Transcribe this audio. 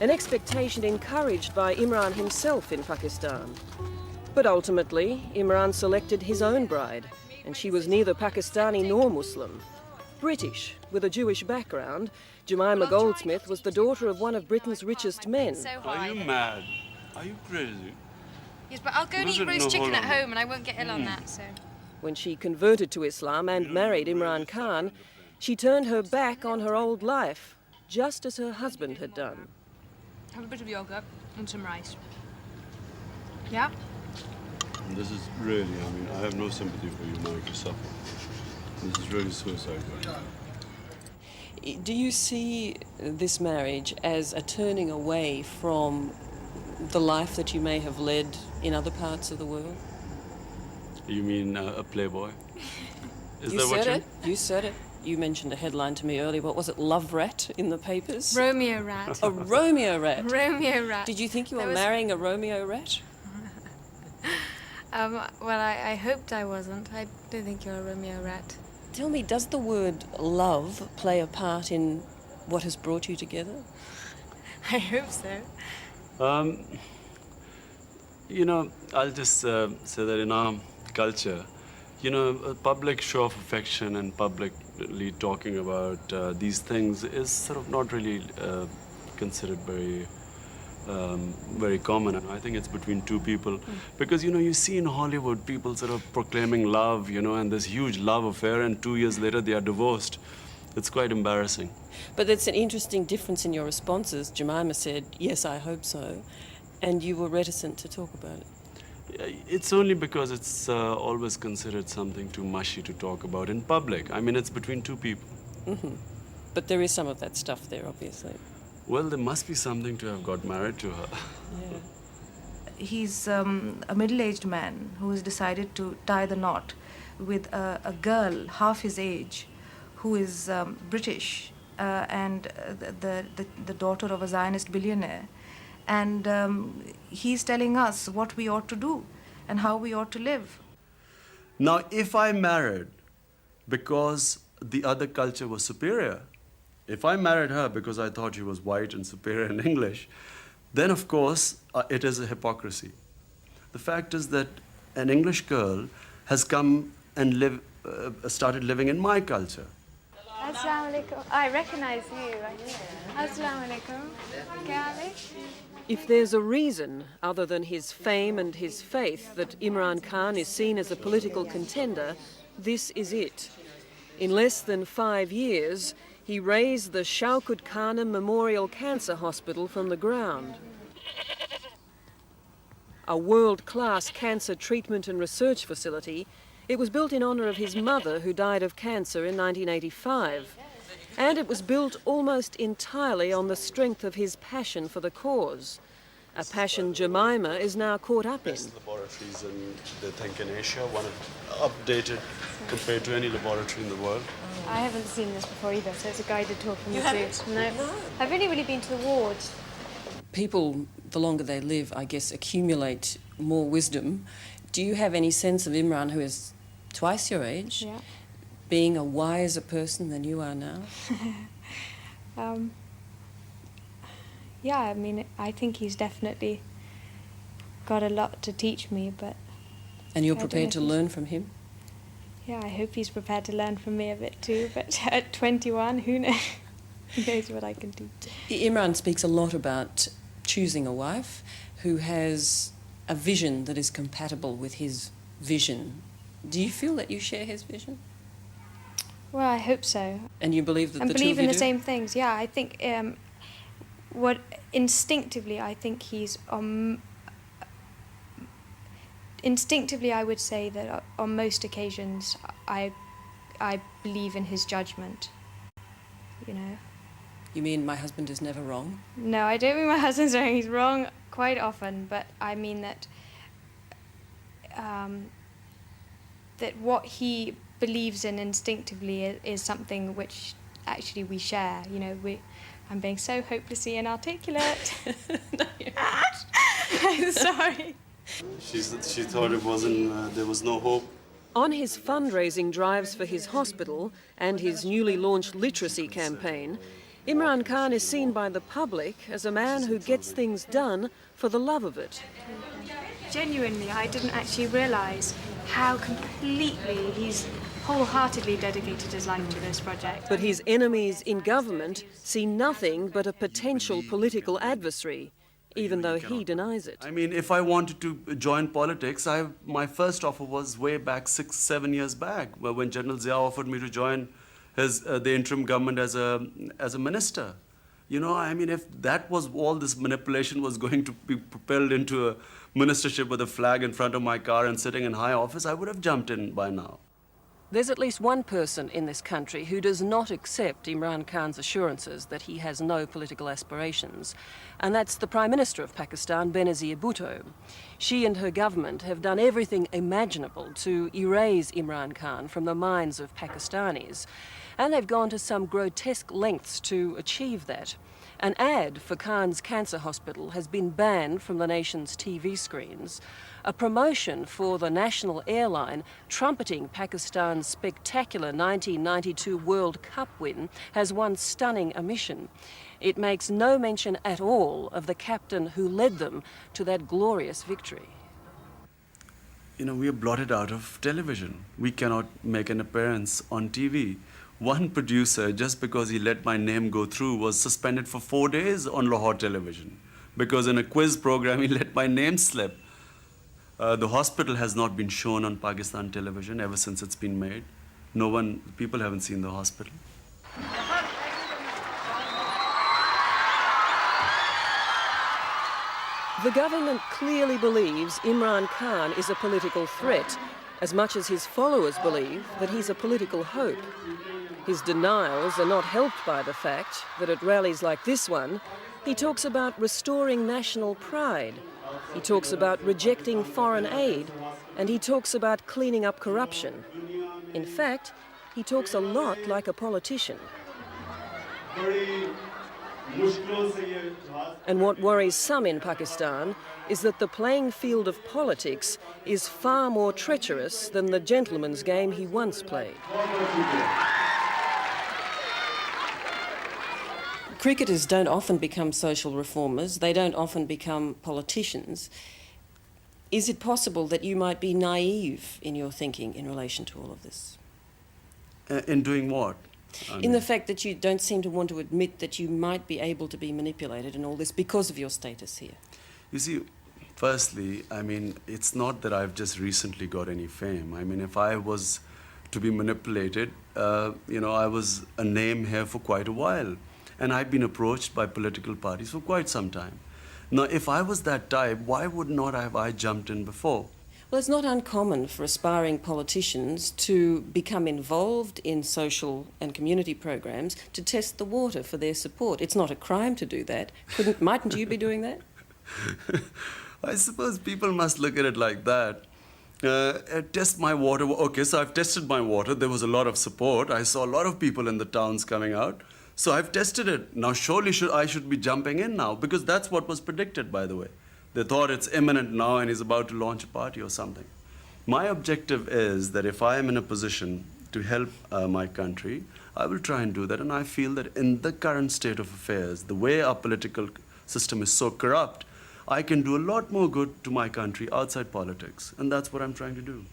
an expectation encouraged by Imran himself in Pakistan. But ultimately, Imran selected his own bride, and she was neither Pakistani nor Muslim. British, with a Jewish background, Jemima Goldsmith was the daughter of one of Britain's richest men. Are you mad? Are you crazy? Yes, but I'll go and eat roast chicken at home and I won't get ill on that, so... When she converted to Islam and married Imran Khan, she turned her back on her old life, just as her husband had done. Have a bit of yogurt and some rice. Yeah? This is really, I mean, I have no sympathy for you now if you suffer. This is really suicide. Do you see this marriage as a turning away from the life that you may have led in other parts of the world? You mean a playboy? Is that You what said it. You said it. You mentioned a headline to me earlier. What was it? Love rat in the papers? Romeo rat. A Romeo rat. Romeo rat. Did you think you were marrying a Romeo rat? Well, I hoped I wasn't. I don't think you're a Romeo rat. Tell me, does the word love play a part in what has brought you together? I hope so. You know, I'll just say that in our culture, you know, a public show of affection and publicly talking about these things is sort of not really considered very common. And I think it's between two people. Because, you know, you see in Hollywood people sort of proclaiming love, you know, and this huge love affair, and 2 years later they are divorced. It's quite embarrassing. But it's an interesting difference in your responses. Jemima said, yes, I hope so. And you were reticent to talk about it. It's only because it's always considered something too mushy to talk about in public. I mean, it's between two people. But there is some of that stuff there, obviously. Well, there must be something to have got married to her. Yeah. He's a middle-aged man who has decided to tie the knot with a girl half his age who is British and the daughter of a Zionist billionaire. And he's telling us what we ought to do and how we ought to live. Now, if I married because the other culture was superior, if I married her because I thought she was white and superior in English, then of course it is a hypocrisy. The fact is that an English girl has come and started living in my culture. Assalamu alaikum. I recognize you. Assalamu alaikum. If there's a reason other than his fame and his faith that Imran Khan is seen as a political contender, this is it. In less than 5 years, he raised the Shaukat Khanum Memorial Cancer Hospital from the ground. A world-class cancer treatment and research facility, it was built in honour of his mother who died of cancer in 1985. And it was built almost entirely on the strength of his passion for the cause. A passion Jemima is now caught up in. Best laboratories in, they think, in Asia, one of updated compared to any laboratory in the world. I haven't seen this before either, so it's a guided tour from the zoo. No. No. I've only really been to the wards. People, the longer they live, I guess, accumulate more wisdom. Do you have any sense of Imran, who is twice your age, being a wiser person than you are now? Yeah, I mean, I think he's definitely got a lot to teach me, but... And you're prepared to learn from him? Yeah, I hope he's prepared to learn from me a bit too, but at 21, who knows? Who knows what I can do. Imran speaks a lot about choosing a wife who has a vision that is compatible with his vision. Do you feel that you share his vision? Well, I hope so. And you believe that and the two believe of you in the do? same things, yeah. I think what instinctively, I think he's instinctively, I would say that on most occasions, I believe in his judgment. You know. You mean my husband is never wrong? No, I don't mean my husband's wrong. He's wrong quite often, but I mean that that what he believes in instinctively is something which actually we share. You know, I'm being so hopelessly inarticulate. No, you're I'm sorry. She thought it wasn't, there was no hope. On his fundraising drives for his hospital and his newly launched literacy campaign, Imran Khan is seen by the public as a man who gets things done for the love of it. Genuinely, I didn't actually realise how completely he's wholeheartedly dedicated his life to this project. But his enemies in government see nothing but a potential political adversary, even though he denies it. I mean, if I wanted to join politics, my first offer was way back 6-7 years back, when General Zia offered me to join the interim government as a minister. You know, I mean, if that was all this manipulation was going to be propelled into a ministership with a flag in front of my car and sitting in high office, I would have jumped in by now. There's at least one person in this country who does not accept Imran Khan's assurances that he has no political aspirations, and that's the Prime Minister of Pakistan, Benazir Bhutto. She and her government have done everything imaginable to erase Imran Khan from the minds of Pakistanis, and they've gone to some grotesque lengths to achieve that. An ad for Khan's cancer hospital has been banned from the nation's TV screens. A promotion for the national airline trumpeting Pakistan's spectacular 1992 World Cup win has one stunning omission. It makes no mention at all of the captain who led them to that glorious victory. You know, we are blotted out of television. We cannot make an appearance on TV. One producer, just because he let my name go through, was suspended for 4 days on Lahore television because in a quiz program he let my name slip. The hospital has not been shown on Pakistan television ever since it's been made. People haven't seen the hospital. The government clearly believes Imran Khan is a political threat, as much as his followers believe that he's a political hope. His denials are not helped by the fact that at rallies like this one, he talks about restoring national pride, he talks about rejecting foreign aid, and he talks about cleaning up corruption. In fact, he talks a lot like a politician. And what worries some in Pakistan is that the playing field of politics is far more treacherous than the gentleman's game he once played. Cricketers don't often become social reformers. They don't often become politicians. Is it possible that you might be naive in your thinking in relation to all of this? In doing what? In the fact that you don't seem to want to admit that you might be able to be manipulated in all this because of your status here. You see, firstly, I mean, it's not that I've just recently got any fame. I mean, if I was to be manipulated, I was a name here for quite a while. And I've been approached by political parties for quite some time. Now, if I was that type, why would not have I jumped in before? Well, it's not uncommon for aspiring politicians to become involved in social and community programs to test the water for their support. It's not a crime to do that. Mightn't you be doing that? I suppose people must look at it like that. Test my water. Okay, so I've tested my water. There was a lot of support. I saw a lot of people in the towns coming out. So I've tested it. Now surely I should be jumping in now, because that's what was predicted, by the way. They thought it's imminent now and he's about to launch a party or something. My objective is that if I am in a position to help my country, I will try and do that. And I feel that in the current state of affairs, the way our political system is so corrupt, I can do a lot more good to my country outside politics. And that's what I'm trying to do.